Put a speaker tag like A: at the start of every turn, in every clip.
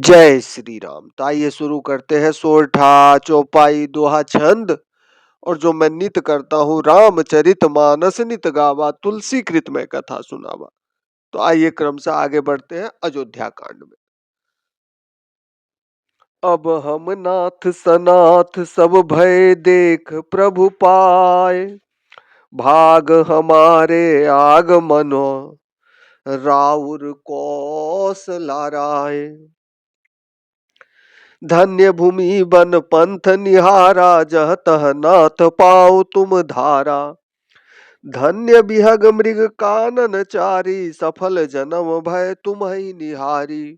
A: जय श्री राम। तो आइए शुरू करते हैं सोरठा चौपाई दोहा छंद। और जो मैं नित करता हूँ रामचरित मानस नित गावा तुलसी कृत में कथा सुनावा। तो आइए क्रम से आगे बढ़ते हैं अयोध्या कांड में। अब हम नाथ सनाथ सब भय देख प्रभु पाए, भाग हमारे आगमनो राउर कौशला राय। धन्य भूमि बन पंथ निहारा, जह तह नाथ पाओ तुम धारा। धन्य बिहग मृग कानन चारी, सफल जन्म भय तुम ही निहारी।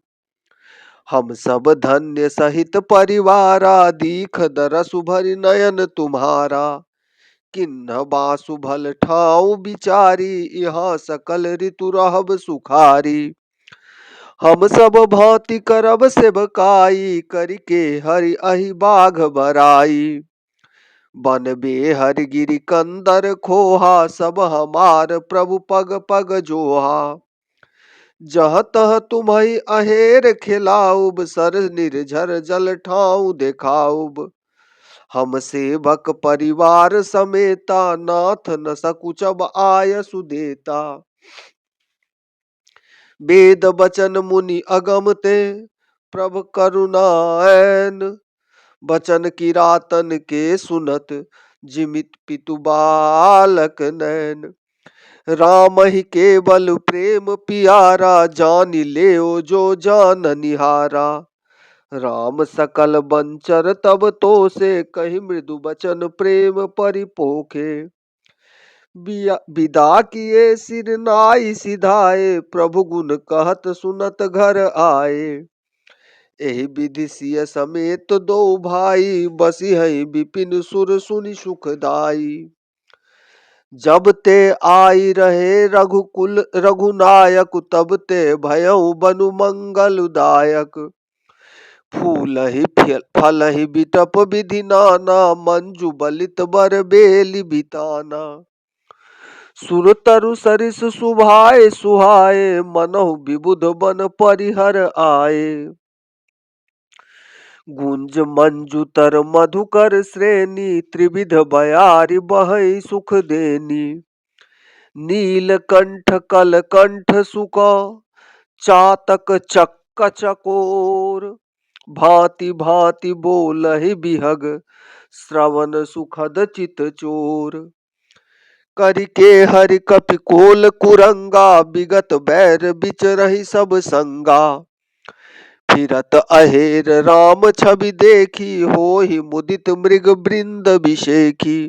A: हम सब धन्य सहित परिवारा, दीख दरसु भरि नयन तुम्हारा। किन्ह बासु भल ठाऊ बिचारी, यहाँ सकल ऋतु रहब सुखारी। हम सब भांति करब सेवकाई, करिके हरि अहि बाघ बराई। बन बेहर गिरि कंदर खोहा, सब हमार प्रभु पग पग जोहा। जह तह तुम्हि अहेर खिलाऊब, सर निर्झर जल ठाऊ देखाऊब। हम सेवक परिवार समेता, नाथ न सकुचब आय सुदेता। वेद बचन मुनि अगम ते, प्रभ करुणाएन। बचन किरातन के सुनत, जिमित पितु बालक नैन। राम ही केवल प्रेम पियारा, जानि लेओ जो जान निहारा। राम सकल बंचर तब तो से, कही मृदु बचन प्रेम परिपोखे। विदा किए सिर नाई सिधाए, प्रभु गुण कहत सुनत घर आए। एहि विधि सिय समेत दो भाई, बसी है विपिन सुर सुनि सुखदाई। जब ते आई रहे रघुकुल रघुनायक, तब ते भयउ बनु मंगलदायक। फूल ही फल ही बिटप विधि नाना, मंजु बलित बर बेली बिताना। सुर तरु सरिस सुभाए सुहाए, मनहु विबुध बन परिहर आए। गुंज मंजुतर मधुकर श्रेणी, त्रिविध बयारि बहै सुख देनी। नीलकंठ कलकंठ सुक, चातक चक्क चकोर। भांति भांति बोलहि बिहग, श्रवण सुखद चित चोर। करिके हरि कपि कोल कुरंगा, विगत बैर बिचरहि सब संगा। फिरत अहेर राम छवि देखी, होहि मुदित मृग वृंद बिषेखी।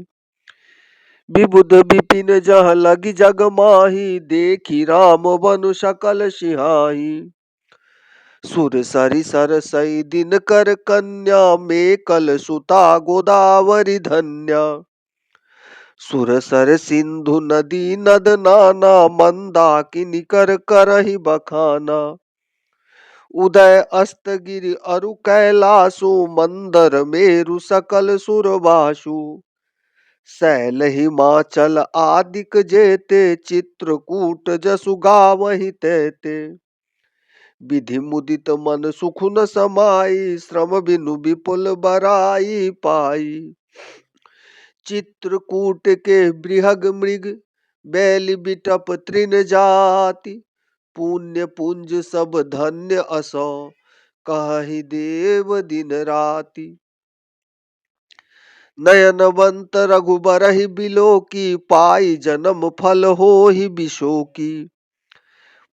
A: विबुध विपिन जह लगी जग माही, देखी राम बनु सकल सिहाही। सुर सरि सरसई दिन कर कन्या, मेकल सुता गोदावरी धन्या। सुर सर सिंधु नदी नद नाना, मंदाकिनी कर करहि बखाना। उदय अस्त गिरि अरु कैलासु, मंदर मेरु सकल सुरबासु। शैल हिमाचल आदिक जेते, चित्रकूट जसु गावहि तैते। विधि मुदित मन सुख न समाई, श्रम बिनु विपुल बराई पाई। चित्रकूट के बृहग मृग, बैल बिटप तृण जाति। पुण्य पुंज सब धन्य असो, कहहि देव दिन राति। नयनवंत रघुबरहि बिलोकी, पाई जन्म फल होहि बिशोकी।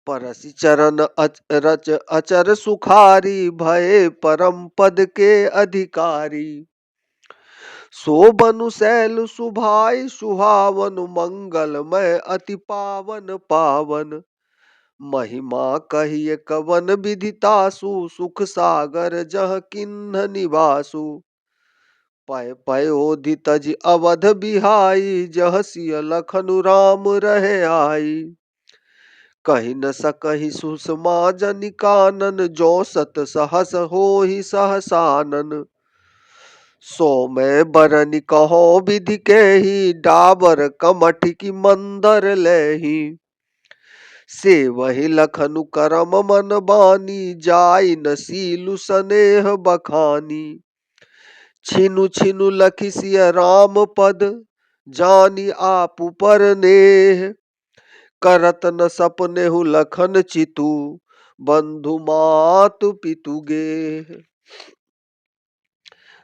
A: परसि चरण रच अचर सुखारी, भये परम पद के अधिकारी। सो बनु शैल सुभाई सुहावन, मंगलमय अति पावन पावन। महिमा कहिए कवन विधि तासु, सुख सागर जह किन्ह निवासु। पय पयोधि तज अवध बिहाई, जह सिय लखनु राम रहे आई। कहि न सकहि सुषमा जनि कानन, जो सत सहस होहि सहसानन। सो मैं बरनि कहो विधि केहि, डाबर कमठ की मंदर लेहि। से वही लखनु करम मन बानी, जाई न सीलु सनेह बखानी। छिनु छिनु लखि सिय राम पद, जानी आपु पर नेह। करत न सपनेहु लखन चितु, बंधु मातु पितु गेह।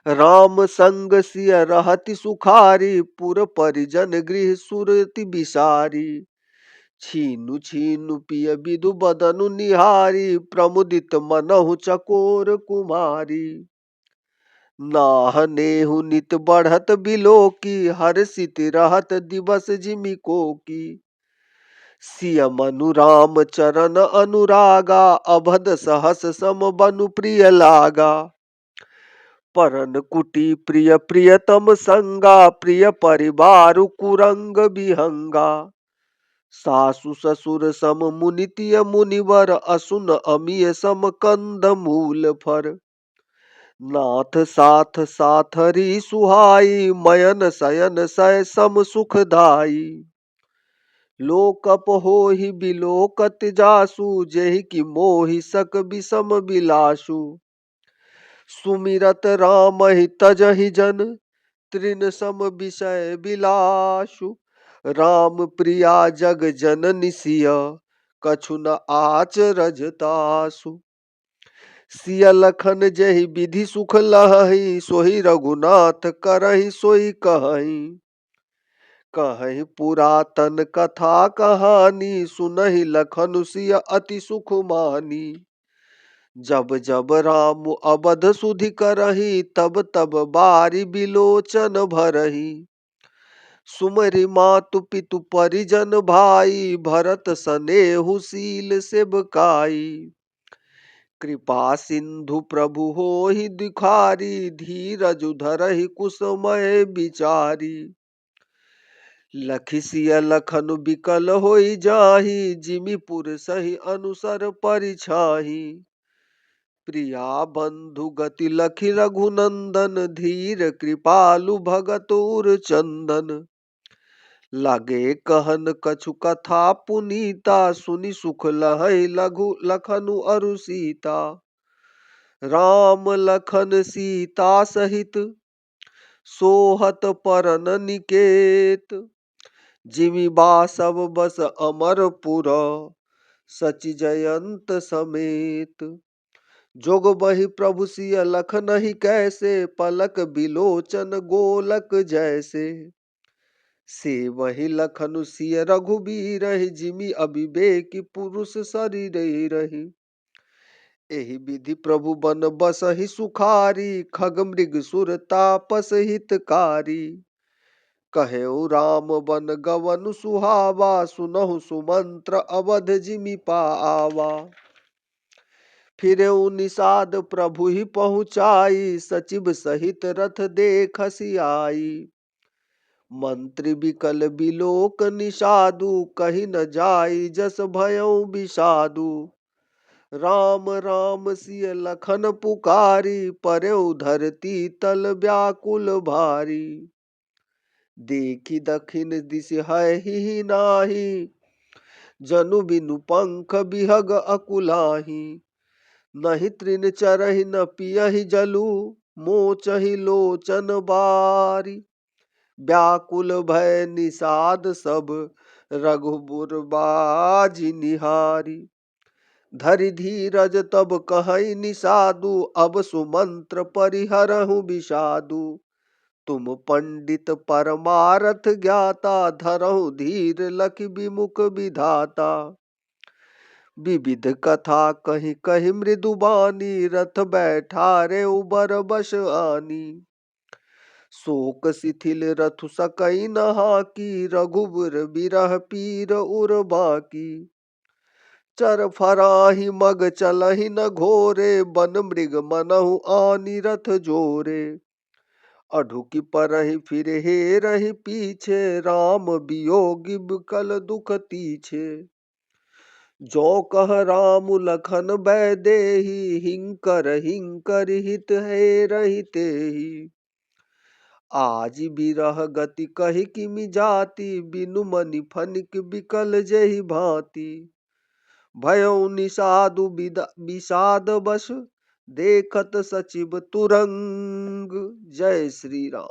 A: राम संग सिय रहति सुखारी, पुर परिजन गृह सुरति बिसारी। छीनु छीनु पिय विधु बदनु निहारी, प्रमुदित मनहु चकोर कुमारी। नाहनेहु नित बढ़त बिलोकी, हर्षित रहत दिवस जिमिको की। सिय मनु राम चरण अनुरागा, अभद सहस सम बनु प्रिय लागा। परन कुटी प्रिय प्रियतम संगा, प्रिय परिवारु कुरंग बिहंगा। सासु ससुर सम मुनितिय मुनिवर, असुन अमिय सम कंद मूल फर। नाथ साथ साथरी सुहाई, मयन सयन सय सम सुखदाई। लोकप होहि बिलोकत जासु, जेहि की मोहि सक बिसम बिलासु। सुमिरत रामहि तजहि जन, तृण सम विषय बिलासु। राम प्रिया जग जननि सिय, कछु न आचरज तासु। सिय लखन जेहि विधि सुख लहहि, सोहि रघुनाथ करहि सोई कहहि। कहहि पुरातन कथा कहानी, सुनहि लखनु सिय अति सुख मानी। जब जब राम अवध सुधि करहि, तब तब बारी बिलोचन भरहि। सुमरि मातु पितु परिजन भाई, भरत सनेहु शील सेबकाई। कृपा सिंधु प्रभु होहि दुखारी, धीरज धरहि कुसुमय बिचारी। लखि सिय लखनु बिकल होई जाहि, जिमि पुर सहि अनुसर परिछाहि। प्रिया बंधु गति लखि रघुनंदन, धीर कृपालु भगत उर चंदन। लगे कहन कछु कथा पुनीता, सुनि सुख लहै लघु लखनु अरु सीता। राम लखन सीता सहित, सोहत परन निकेत। जिमि बासव बस अमरपुर, सचि जयंत समेत। जोग बहि प्रभु सिय लखनहि कैसे, पलक बिलोचन गोलक जैसे। से वही लखनु सिय रघुबीरहि, जिमि अविवेकी पुरुष शरीर रही। एहि विधि प्रभु बन बसहि सुखारी, खग मृग सुर तापस हितकारी। कहेउ राम बन गवन सुहावा, सुनहु सुमंत्र अवध जिमि पावा। फिरेउ निषाद प्रभु ही पहुँचाई, सचिव सहित रथ देखसि आई। मंत्री बिकल बिलोक निषादु, कहि न जाई जस भयउ बिषादु। राम राम सिय लखन पुकारी, परेउ धरती तल व्याकुल भारी। देखी दखिन दिस है ही नाही, जनु बिनु पंख बिहग अकुलाही। नहीं तृण चरहि न पियहि जलु, मोचहि लोचन बारी। व्याकुल भय निषाद सब, रघुबर बाजी निहारी। धरि धीरज तब कहई निषादु, अब सुमंत्र परिहरहु विषादु। तुम पंडित परमारथ ज्ञाता, धरहु धीर लखि विमुख विधाता। विविध कथा कहि कहि मृदुबानी, रथ बैठारे उबर बस आनी। शोक शिथिल रथु सकई न हाकी, रघुबर बिरह पीर उर बाकी। चर फराही मग चलहि न घोरे, बन मृग मनहु आनी रथ जोरे। अढुकि परहि फिर हेरहि पीछे, राम वियोगी बिकल दुख तीछे। जो कह राम लखन बै देहि, हिंकर हिंकर हित हेरहि तेहि। आज बिरह गति कहि किमि जाति, बिनु मनि फनिक बिकल जेहि भांति। भयउ निषादु विषाद बस देखत सचिव तुरंग। जय श्री राम।